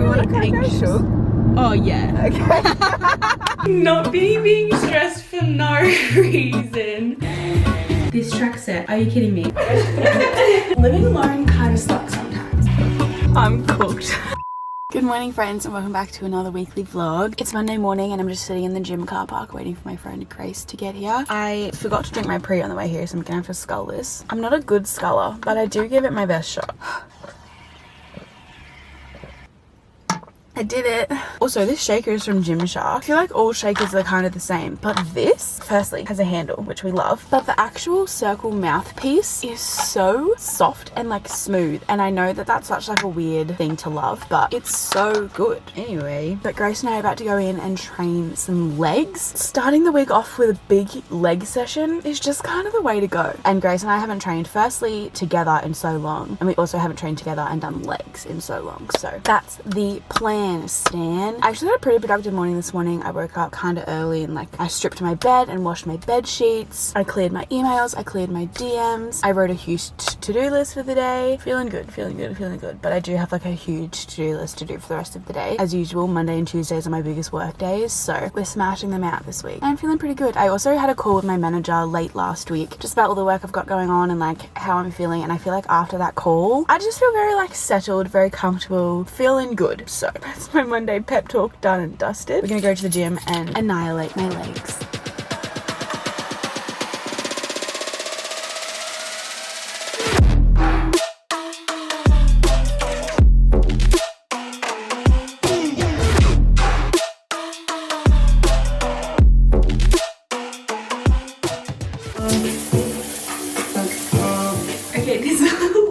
really anxious. Oh yeah. Okay. Not being stressed for no reason. This track set, are you kidding me? Living alone kind of sucks sometimes. I'm cooked. Good morning friends and welcome back to another weekly vlog. It's Monday morning and I'm just sitting in the gym car park waiting for my friend Grace to get here. I forgot to drink my pre on the way here, so I'm gonna have to scull this. I'm not a good sculler, but I do give it my best shot. I did it. Also, this shaker is from Gymshark. I feel like all shakers are kind of the same, but this, firstly, has a handle, which we love. But the actual circle mouthpiece is so soft and like smooth. And I know that that's such like a weird thing to love, but it's so good. Anyway, but Grace and I are about to go in and train some legs. Starting the week off with a big leg session is just kind of the way to go. And Grace and I haven't trained firstly together in so long. And we also haven't trained together and done legs in so long. So that's the plan. Stan. I actually had a pretty productive morning this morning. I woke up kind of early and like I stripped my bed and washed my bed sheets. I cleared my emails. I cleared my DMs. I wrote a huge to-do list for the day. Feeling good. But I do have like a huge to-do list to do for the rest of the day. As usual, Monday and Tuesdays are my biggest work days, so we're smashing them out this week. I'm feeling pretty good. I also had a call with my manager late last week just about all the work I've got going on and like how I'm feeling, and I feel like after that call I just feel very like settled, very comfortable, feeling good. So that's my Monday pep talk done and dusted. We're gonna go to the gym and annihilate my legs. Okay, this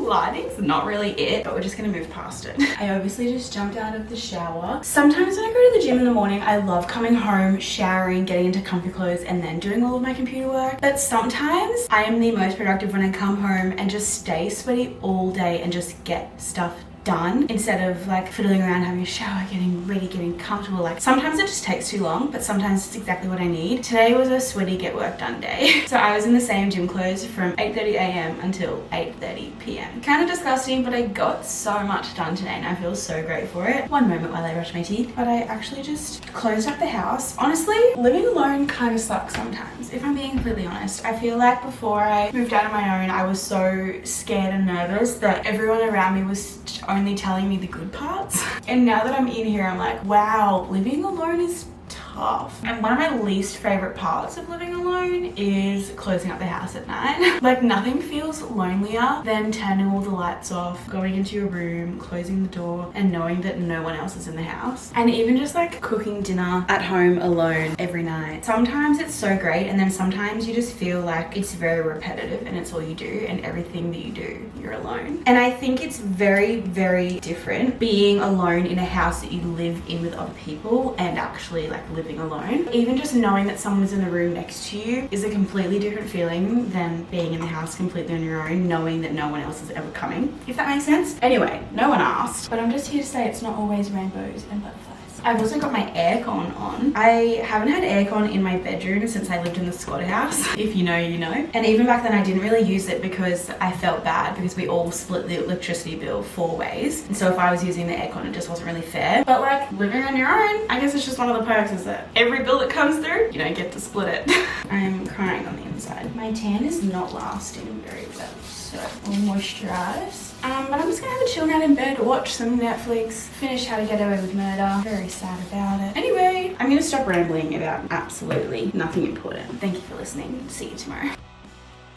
lighting's not really it, but we're just gonna move past it. I obviously just jumped out of the shower. Sometimes when I go to the gym in the morning, I love coming home, showering, getting into comfy clothes, and then doing all of my computer work. But sometimes I am the most productive when I come home and just stay sweaty all day and just get stuff done instead of like fiddling around, having a shower, getting ready, getting comfortable. Like sometimes it just takes too long, but sometimes it's exactly what I need. Today was a sweaty get work done day. So I was in the same gym clothes from 8:30 a.m. until 8:30 p.m. Kind of disgusting, but I got so much done today and I feel so great for it. One moment while I brush my teeth, but I actually just closed up the house. Honestly, living alone kind of sucks sometimes, if I'm being completely honest. I feel like before I moved out on my own, I was so scared and nervous that everyone around me was only telling me the good parts. And now that I'm in here, I'm like, wow, living alone is tough. And one of my least favorite parts of living alone is closing up the house at night. Like nothing feels lonelier than turning all the lights off, going into your room, closing the door, and knowing that no one else is in the house. And even just like cooking dinner at home alone every night. Sometimes it's so great, and then sometimes you just feel like it's very repetitive and it's all you do, and everything that you do, you're alone. And I think it's very, very different being alone in a house that you live in with other people and actually like living alone. Even just knowing that someone's in the room next to you is a completely different feeling than being in the house completely on your own, knowing that no one else is ever coming, if that makes sense. Anyway, no one asked, but I'm just here to say it's not always rainbows and butterflies. I've also got my aircon on. I haven't had aircon in my bedroom since I lived in the squatter house. If you know, you know. And even back then I didn't really use it because I felt bad because we all split the electricity bill 4 ways. And so if I was using the aircon, it just wasn't really fair. But like living on your own, I guess it's just one of the perks is that every bill that comes through, you don't get to split it. I'm crying on the inside. My tan is not lasting very well, so I'll moisturize. But I'm just gonna have a chill night in bed, watch some Netflix, finish How to Get Away with Murder. Very sad about it. Anyway, I'm gonna stop rambling about absolutely nothing important. Thank you for listening. See you tomorrow.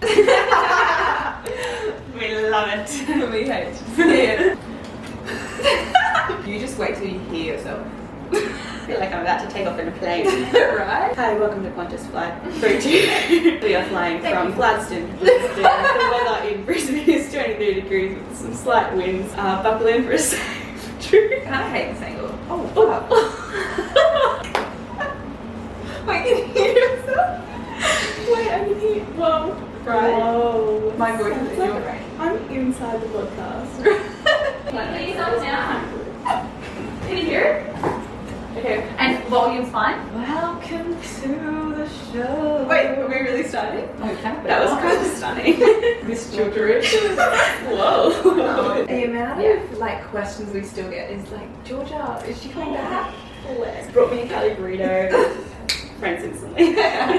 We love it. We hate to see it. You just wait till you hear yourself. I feel like I'm about to take off in a plane. Right? Hi, welcome to Qantas Flight 32. We are flying from Gladstone. The weather in Brisbane is 23 degrees with some slight winds. Buckle in for a safe trip. I hate this angle. Oh, wow. Wait, can you hear yourself? Wait, I can hear. Whoa. Right. Whoa. My voice is in your brain. I'm inside the podcast. Put your thumbs down. Can you hear it? Okay. And what volume's fine. Welcome to the show. Wait, are we really starting? Okay. That was kind of stunning. This gibberish. Whoa. The amount of like questions we still get is like, Georgia, is she coming back? Bless. Brought me a Cali burrito. Friends instantly.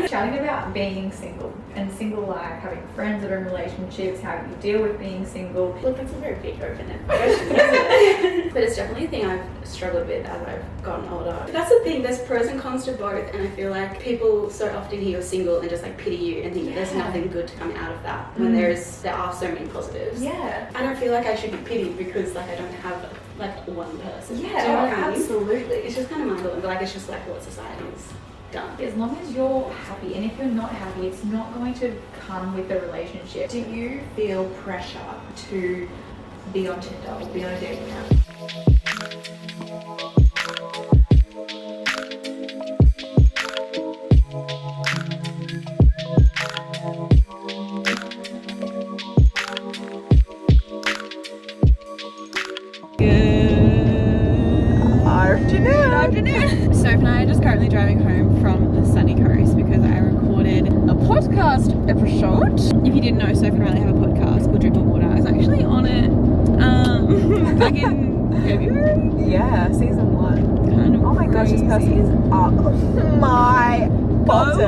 Chatting about being single and single life, having friends that are in relationships, how you deal with being single. Look, that's a very big open-ended question, isn't it? But it's definitely a thing I've struggled with as I've gotten older. But that's the thing, there's pros and cons to both, and I feel like people so often hear you're single and just like pity you and think that there's nothing good to come out of that when there are so many positives. Yeah. I don't feel like I should be pitied because like I don't have like one person. Do you know Yeah, what I mean? absolutely. It's just kind of mind-blowing, but like it's just like what society's done. As long as you're happy, and if you're not happy, it's not going to come with the relationship. Do you feel pressure to be on Tinder or be on a dating app? Afternoon. Soph and I are just currently driving home from the sunny coast because I recorded a podcast episode. If you didn't know, Soph and Riley have a podcast called Drink of Water. I was actually on it back in February. Yeah, season 1. Kind of Oh my gosh, this crazy. person is up my bottom.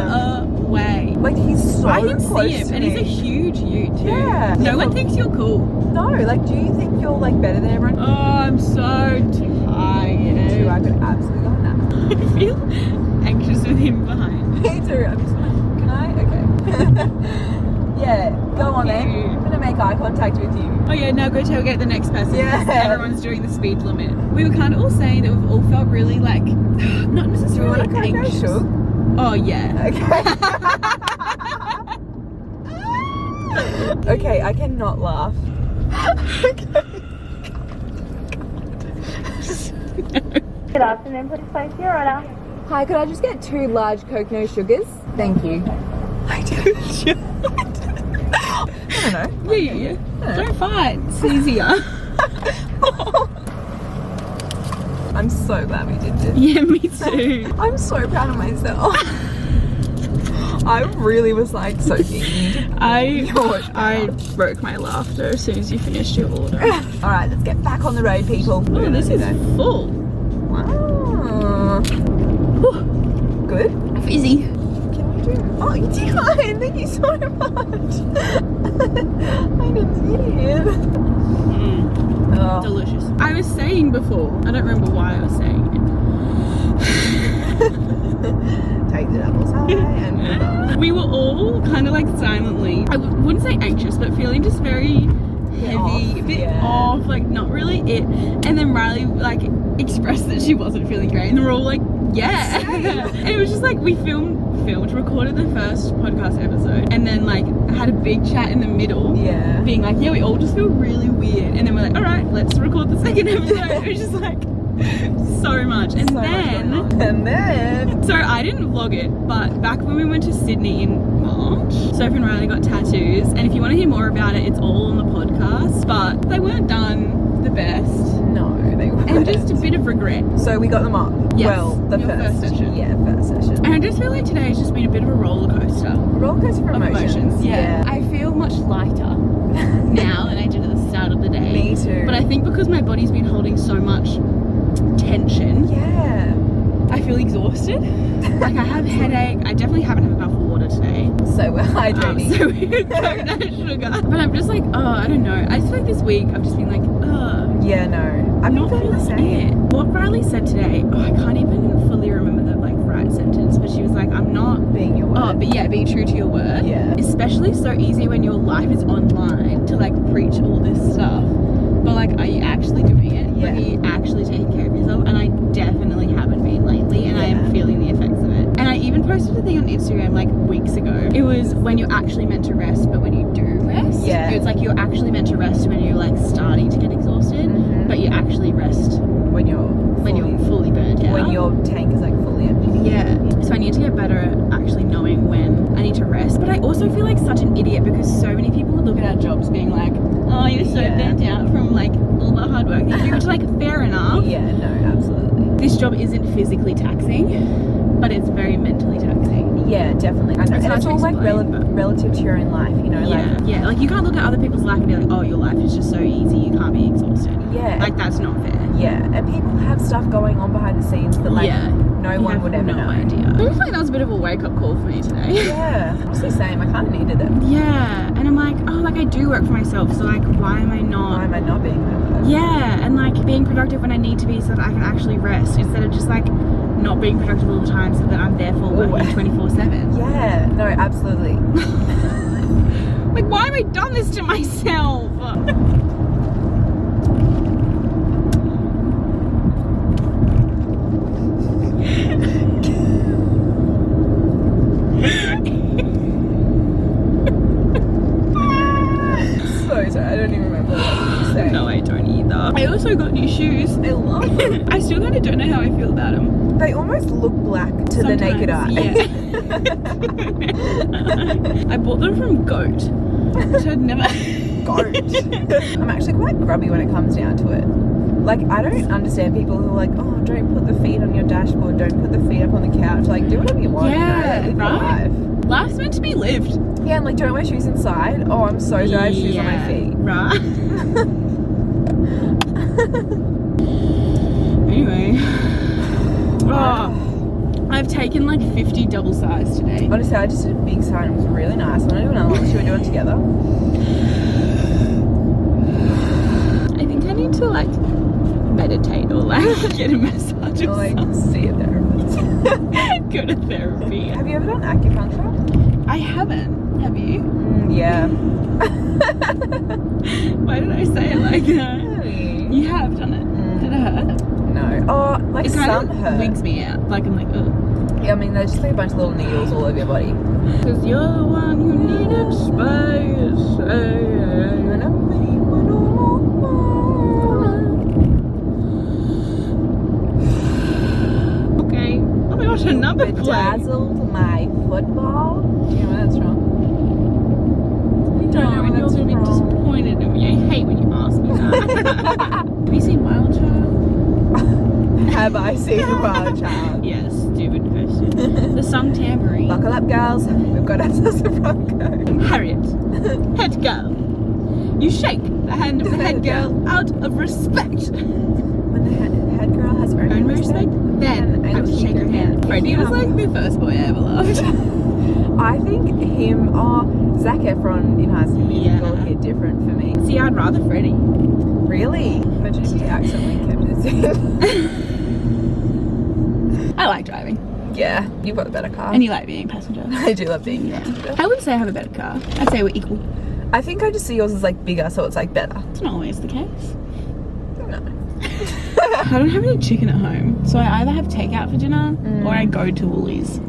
Go away. Like he's so I can close see him, to and me. he's a huge you too. Yeah. No one thinks you're cool. No, like do you think you're like better than everyone? Oh, I'm so tired. Dude, I could absolutely go on that. I feel anxious with him behind. Me too. I'm just like, can I? Okay. Yeah, go on then. you. I'm gonna make eye contact with you. Oh yeah, now go tailgate the next person. Yeah. Everyone's doing the speed limit. We were kind of all saying that we've all felt really like, not Do you necessarily want to go anxious. shook? Oh yeah. Okay. Okay, I cannot laugh. Okay. Good afternoon, please place your order. Hi, could I just get 2 large Coke no sugars? Thank you. I don't know. Yeah. Don't fight. It's easier. I'm so glad we did this. Yeah, me too. I'm so proud of myself. I really was like, Sophie, I broke my laughter as soon as you finished your order. Alright, let's get back on the road, people. Oh, this is full. Wow. Good. Fizzy. Can we do? Oh, you did. Thank you so much. I didn't see it. Oh. Delicious. I was saying before, I don't remember why I was saying it. Take the double side and move on. We were all kind of like silently, I wouldn't say anxious, but feeling just very heavy, off, a bit yeah. off, like not really it. And then Riley like expressed that she wasn't feeling great, and we're all like, yeah. And it was just like we recorded the first podcast episode, and then like had a big chat in the middle, Yeah. being like, yeah, we all just feel really weird, and then we're like, all right, let's record the second episode. It was just like so much. And So much then going on. And then so I didn't vlog it, but back when we went to Sydney in March, Soph and Riley got tattoos, and if you want to hear more about it, it's all on the podcast, but they weren't done the best, no, they weren't. and just a bit of regret. So we got them up. Yes, Well, the your first session. Yeah, first session. And I just feel like today has just been a bit of a roller coaster Roller coaster for of emotions. Yeah. I feel much lighter now than I did at the start of the day. Me too. But I think because my body's been holding so much tension, Yeah. I feel exhausted. Like I have headache. I definitely haven't had enough water today. So we're hydrating. So we're coconut sugar. But I'm just like, oh, I don't know. I just feel like this week I've just been like, Yeah, no. I've been not feeling the feeling same. it. What Riley said today, I can't even fully remember the like right sentence, but she was like, I'm not Being your word. Oh, but yeah, being true to your word. Yeah. Especially so easy when your life is online to like preach all this stuff. But like, are you actually doing it? Yeah. Like, are you actually taking care of yourself? And I definitely haven't been lately, and I Yeah. am feeling the effects of it. And I even posted a thing on Instagram like weeks ago. It was when you're actually meant to rest, but when you do rest, Yeah. it's like you're actually meant to rest when you're like starting to get exhausted, Mhm. but you actually rest When you're fully burnt out. when your tank is like fully empty. Yeah. So I need to get better at actually knowing when I need to rest. But I also feel like such an idiot because so many people look at our jobs being like, oh, you're so Yeah. burnt out from like all the hard work that you do, which like fair enough. Yeah, no, absolutely. this job isn't physically taxing, but it's very mentally taxing. Yeah, definitely. I know. And it's all like relative to your own life, you know? Yeah, Like, yeah. Like you can't look at other people's life and be like, oh, your life is just so easy, you can't be exhausted. yeah. Like that's not fair. Yeah, and people have stuff going on behind the scenes that like no one would ever know. Idea. I feel like that was a bit of a wake-up call for me today. Yeah, honestly same. I kind of needed it. Yeah, and I'm like, oh, like I do work for myself, so like why am I not? Why am I not being there? Yeah, and like being productive when I need to be so that I can actually rest instead of just like not being productive all the time so that I'm therefore working 24/7. Yeah, no, absolutely. Like why have I done this to myself? So sorry, I don't even remember what you said. No, I don't either. I also got new shoes. I love them. I still kind of don't know how I feel about them. They almost look black to the naked eye. Yeah. I bought them from Goat, which I'd never... Goat. I'm actually quite grubby when it comes down to it. Like, I don't understand people who are like, oh, don't put the feet on your dashboard, don't put the feet up on the couch. Like, do whatever you want. Yeah, you know? Live your right? life. Life's meant to be lived. Yeah, and like, don't wear shoes inside. Oh, I'm so sorry, I have shoes on my feet. Right. Anyway. Oh, I've taken like 50 double size today. Honestly, I just did a big sign. It was really nice. I want to do another one. Should we do it together? I think I need to like meditate or like get a massage or Or like, something. see a therapist. Go to therapy. Have you ever done acupuncture? I haven't. Have you? Yeah. Why did I say it like that? You have done it. Did it hurt? No. Oh, like It kind some of hurt. wigs me out. Like I'm like, ugh. Yeah, I mean, there's just like a bunch of little needles all over your body. Cause you're the one who needed space. And I'm ready for no more. Okay. Oh my gosh, another plate. Bedazzled my football. Do you know where that's from? You don't know No, where and you're that's gonna be from. disappointed in me. I hate when you ask me that. Have you seen Wild Child? Have I seen Wild Child? Yes, stupid question. The song Tambourine. Buckle up, girls. We've got ourselves a Bronco. Harriet, head girl. You shake the hand of the head girl out of respect. When the head girl has earned respect, then I will shake her hand. Freddie was like the first boy I ever loved. I think him, Zac Efron in High School Musical hit different for me. See, I'd rather Freddie. Really? Imagine if he accidentally kept his in. I like driving. Yeah, you've got the better car. And you like being a passenger. I do love being a passenger. I wouldn't say I have a better car. I'd say we're equal. I think I just see yours as like bigger, so it's like better. It's not always the case. No. I don't have any chicken at home, so I either have takeout for dinner or I go to Woolies.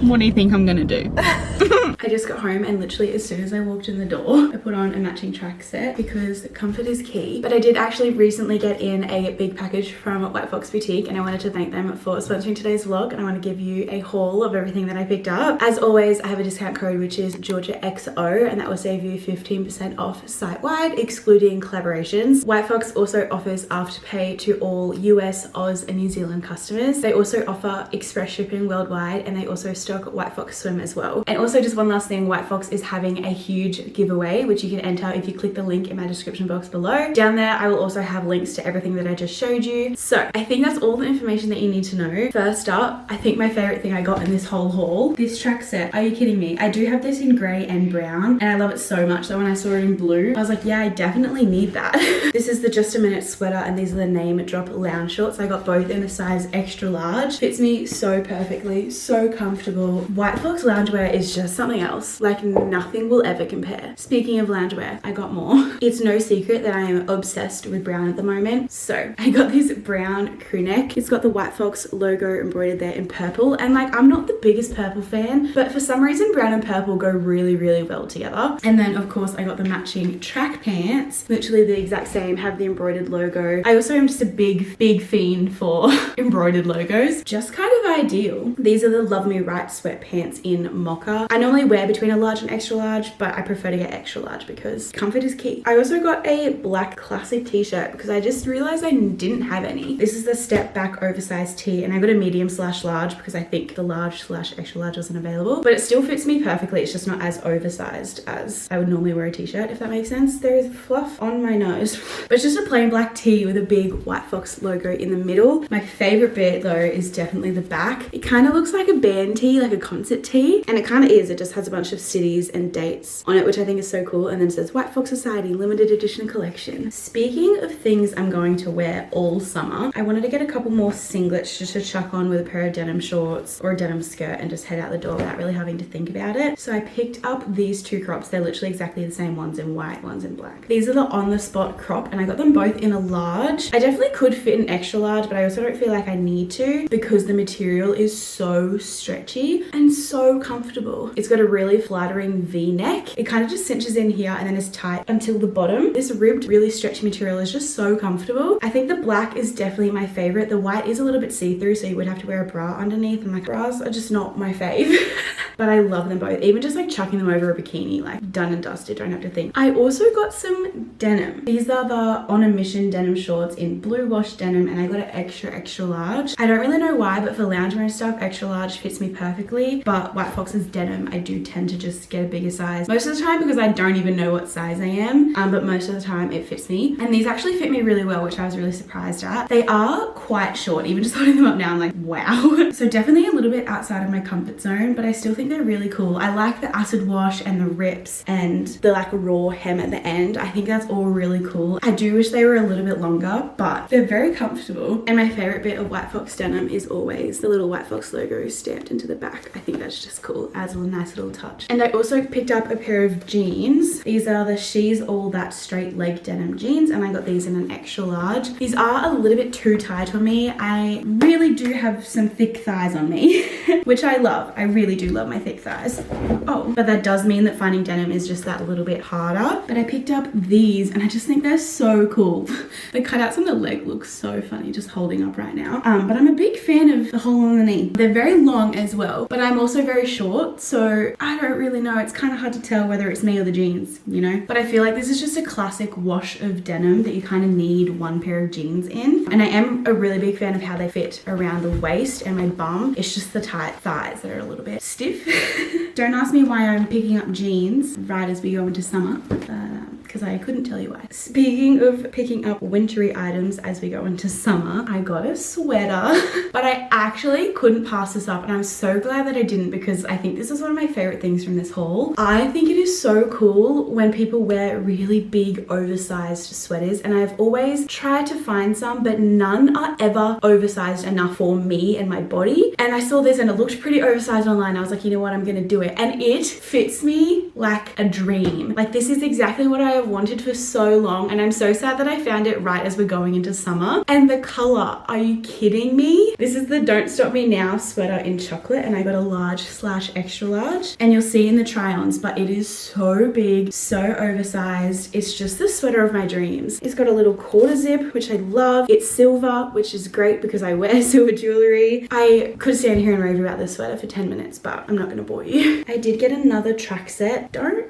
What do you think I'm gonna do? I just got home and literally as soon as I walked in the door, I put on a matching track set because comfort is key. But I did actually recently get in a big package from White Fox Boutique and I wanted to thank them for sponsoring today's vlog, and I want to give you a haul of everything that I picked up. As always, I have a discount code which is GeorgiaXO, and that will save you 15% off site-wide, excluding collaborations. White Fox also offers Afterpay to all US, Oz and New Zealand customers. They also offer express shipping worldwide, and they also stock White Fox swim as well. And also just one last thing, White Fox is having a huge giveaway which you can enter if you click the link in my description box below. Down there I will also have links to everything that I just showed you. So I think that's all the information that you need to know. First up, I think my favorite thing I got in this whole haul, this track set. Are you kidding me? I do have this in grey and brown and I love it so much that when I saw it in blue I was like, yeah, I definitely need that. This is the Just a Minute sweater and these are the Name Drop lounge shorts. I got both in a size extra large. Fits me so perfectly, so comfortable. White Fox loungewear is just something else. Like nothing will ever compare. Speaking of loungewear, I got more. It's no secret that I am obsessed with brown at the moment. So I got this brown crew neck. It's got the White Fox logo embroidered there in purple. And like, I'm not the biggest purple fan, but for some reason brown and purple go really, really well together. And then of course I got the matching track pants, literally the exact same, have the embroidered logo. I also am just a big fiend for embroidered logos. Just kind of ideal. These are the Love Me Right sweatpants in mocha. I normally wear between a large and extra large, but I prefer to get extra large because comfort is key. I also got a black classic t-shirt because I just realized I didn't have any. This is the step back oversized tee, and I got a medium/large because I think the large/extra large wasn't available, but it still fits me perfectly. It's just not as oversized as I would normally wear a t-shirt, if that makes sense. There is fluff on my nose, but it's just a plain black tee with a big White Fox logo in the middle. My favorite bit though is definitely the back. It kind of looks like a band tee, like a concert tee, and it kind of is. It just has a bunch of cities and dates on it, which I think is so cool. And then it says White Fox Society limited edition collection. Speaking of things I'm going to wear all summer, I wanted to get a couple more singlets just to chuck on with a pair of denim shorts or a denim skirt and just head out the door without really having to think about it. So I picked up these two crops. They're literally exactly the same, ones in white, ones in black. These are the on the spot crop, and I got them both in a large. I definitely could fit an extra large, but I also don't feel like I need to because the material is so stretchy and so comfortable. It's got a really flattering V-neck. It kind of just cinches in here and then is tight until the bottom. This ribbed, really stretchy material is just so comfortable. I think the black is definitely my favorite. The white is a little bit see-through, so you would have to wear a bra underneath, and like bras are just not my fave. But I love them both. Even just like chucking them over a bikini, like done and dusted, don't have to think. I also got some denim. These are the On a Mission denim shorts in blue wash denim, and I got an extra large. I don't really know why, but for loungewear and stuff, extra large fits me perfectly. But White Fox's denim, I do tend to just get a bigger size most of the time because I don't even know what size I am. But most of the time it fits me. And these actually fit me really well, which I was really surprised at. They are quite short. Even just holding them up now, I'm like, wow. So definitely a little bit outside of my comfort zone, but I still think they're really cool. I like the acid wash and the rips and the like raw hem at the end. I think that's all really cool. I do wish they were a little bit longer, but they're very comfortable. And my favorite bit of White Fox denim is always the little White Fox logo stamped into the back. I think that's just cool. Adds a nice little touch. And I also picked up a pair of jeans. These are the She's All That straight leg denim jeans, and I got these in an extra large. These are a little bit too tight on me. I really do have some thick thighs on me, which I love. I really do love my thick thighs. Oh, but that does mean that finding denim is just that little bit harder. But I picked up these and I just think they're so cool. The cutouts on the leg look so funny just holding up right now. But I'm a big fan of the hole on the knee. They're very long as well, but I'm also very short, so I don't really know. It's kind of hard to tell whether it's me or the jeans, you know? But I feel like this is just a classic wash of denim that you kind of need one pair of jeans in. And I am a really big fan of how they fit around the waist and my bum. It's just the tight thighs that are a little bit stiff. Don't ask me why I'm picking up jeans right as we go into summer, because I couldn't tell you why. Speaking of picking up wintry items as we go into summer, I got a sweater, but I actually couldn't pass this up, and I'm so glad that I didn't because I think this is one of my favorite things from this haul. I think it is so cool when people wear really big oversized sweaters, and I've always tried to find some, but none are ever oversized enough for me and my body. And I saw this and it looked pretty oversized online. I was like, you know what, I'm gonna do it. And it fits me like a dream. Like, this is exactly what I have wanted for so long, and I'm so sad that I found it right as we're going into summer. And the color, are you kidding me? This is the Don't Stop Me Now sweater in chocolate, and I got a large/extra large, and you'll see in the try-ons, but it is so big, so oversized. It's just the sweater of my dreams. It's got a little quarter zip, which I love. It's silver, which is great because I wear silver jewelry. I could stand here and rave about this sweater for 10 minutes, but I'm not gonna bore you. I did get another track set. Don't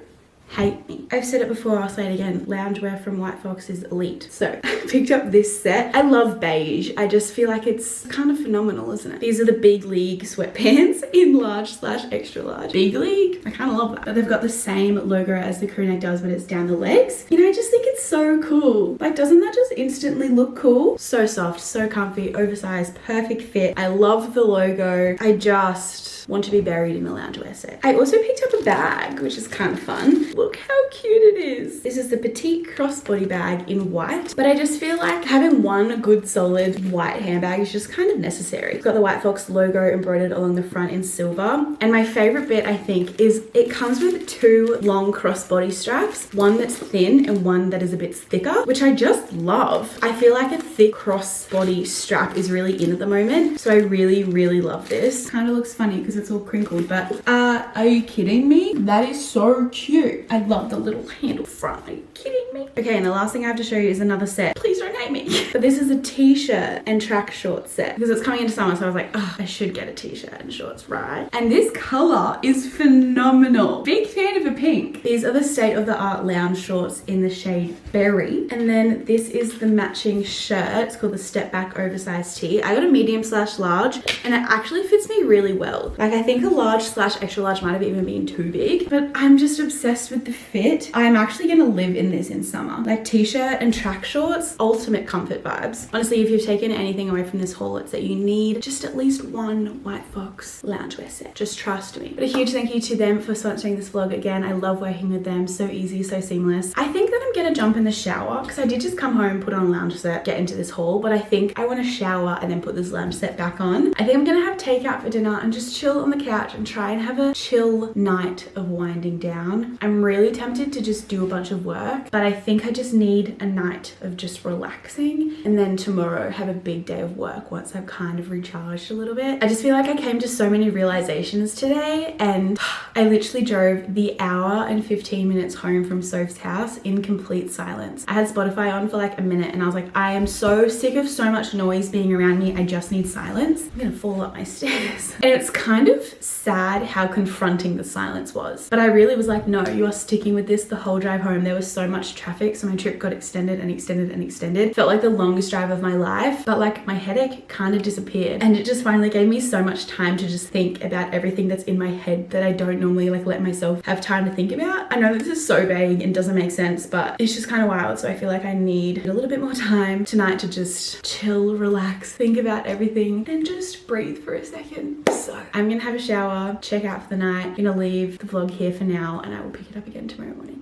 hate me. I've said it before, I'll say it again. Loungewear from White Fox is elite. So I picked up this set. I love beige. I just feel like it's kind of phenomenal, isn't it? These are the Big League sweatpants in large/extra large. Big League? I kind of love that. But they've got the same logo as the crew neck does, but it's down the legs. You know, I just think it's so cool. Like, doesn't that just instantly look cool? So soft, so comfy, oversized, perfect fit. I love the logo. I just want to be buried in a loungewear set. I also picked up a bag, which is kind of fun. Look how cute it is. This is the petite crossbody bag in white, but I just feel like having one good solid white handbag is just kind of necessary. It's got the White Fox logo embroidered along the front in silver. And my favorite bit, I think, is it comes with two long crossbody straps, one that's thin and one that is a bit thicker, which I just love. I feel like a thick crossbody strap is really in at the moment, so I really love this. Kind of looks funny because it's all crinkled, but are you kidding me? That is so cute. I love the little handle front. Are you kidding me? Okay, and the last thing I have to show you is another set. Please don't hate hate me. But this is a t-shirt and track short set because it's coming into summer, so I was like, oh, I should get a t-shirt and shorts, right? And this color is phenomenal. Big fan of a pink. These are the state-of-the-art lounge shorts in the shade Berry. And then this is the matching shirt. It's called the Step Back Oversized Tee. I got a medium/large and it actually fits me really well. Like I think a large/extra large might have even been too big, but I'm just obsessed with the fit. I'm actually gonna live in this in summer. Like t-shirt and track shorts, ultimate comfort vibes. Honestly, if you've taken anything away from this haul, it's that you need just at least one White Fox loungewear set. Just trust me. But a huge thank you to them for sponsoring this vlog again. I love working with them. So easy, so seamless. I think that I'm gonna jump in the shower because I did just come home, put on a lounge set, get into this haul, but I think I want to shower and then put this lounge set back on. I think I'm gonna have takeout for dinner and just chill on the couch and try and have a chill night of winding down. I'm really tempted to just do a bunch of work, but I think I just need a night of just relaxing and then tomorrow have a big day of work once I've kind of recharged a little bit. I just feel like I came to so many realizations today, and I literally drove the hour and 15 minutes home from Soph's house in complete silence. I had Spotify on for like a minute and I was like, I am so sick of so much noise being around me. I just need silence. I'm gonna fall up my stairs. And it's kind of sad how confronting the silence was. But I really was like, no, you are sticking with this the whole drive home. There was so much traffic, so my trip got extended and extended and extended. Felt like the longest drive of my life, but like my headache kind of disappeared. And it just finally gave me so much time to just think about everything that's in my head that I don't normally like let myself have time to think about. I know that this is so vague and doesn't make sense, but it's just kind of wild. So I feel like I need a little bit more time tonight to just chill, relax, think about everything and just breathe for a second. So I'm gonna have a shower, check out for the night, gonna leave the vlog here for now, and I will pick it up again tomorrow morning.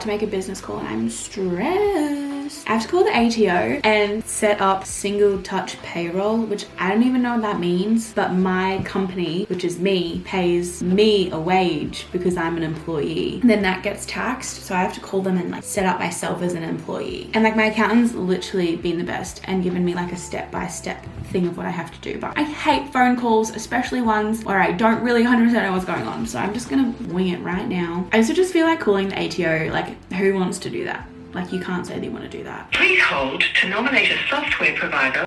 To make a business call and I'm stressed. I have to call the ATO and set up single touch payroll, which I don't even know what that means, but my company, which is me, pays me a wage because I'm an employee. And then that gets taxed, so I have to call them and like set up myself as an employee. And like my accountant's literally been the best and given me like a step-by-step thing of what I have to do, but I hate phone calls, especially ones where I don't really 100% know what's going on, so I'm just gonna wing it right now. I also just feel like calling the ATO, like who wants to do that? Like you can't say they want to do that. Please hold to nominate a software provider.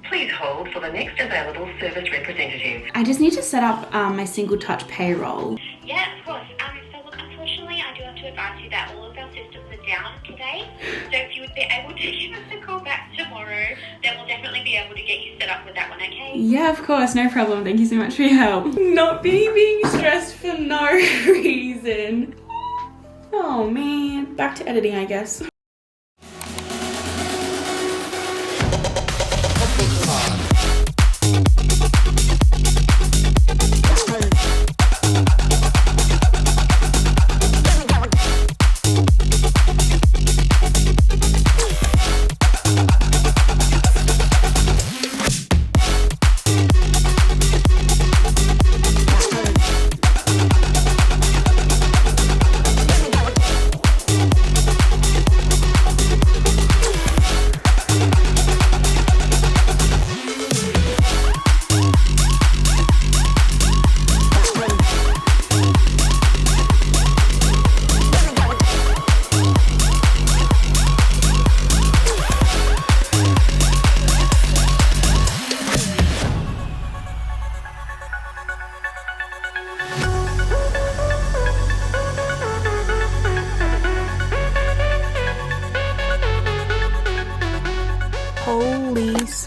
Please hold for the next available service representative. I just need to set up my single touch payroll. Yeah, of course. So look, unfortunately, I do have to advise you that all of our systems are down today. So if you would be able to give us a call back tomorrow, then we'll definitely be able to get you set up with that one, okay? Yeah, of course, no problem. Thank you so much for your help. Not being stressed for no reason. Oh man. Back to editing, I guess.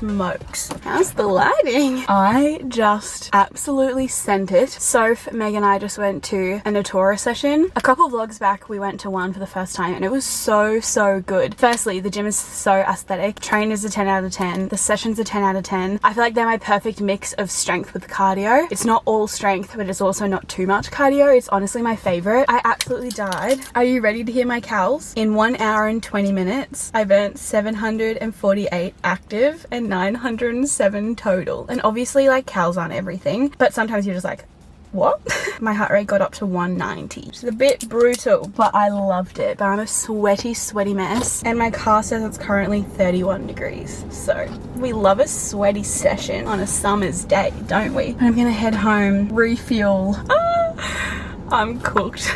smokes. How's the lighting? I just absolutely sent it. Soph, Meg and I just went to a Natura session. A couple vlogs back, we went to one for the first time and it was so good. Firstly, the gym is so aesthetic. Trainers are 10 out of 10. The sessions are 10 out of 10. I feel like they're my perfect mix of strength with cardio. It's not all strength, but it's also not too much cardio. It's honestly my favorite. I absolutely died. Are you ready to hear my cals? In 1 hour and 20 minutes, I burnt 748 active and 907 total. And obviously like cals aren't everything, but sometimes you're just like, what? My heart rate got up to 190. It's a bit brutal, but I loved it. But I'm a sweaty mess. And my car says it's currently 31 degrees. So we love a sweaty session on a summer's day, don't we? I'm gonna head home, refuel. I'm cooked.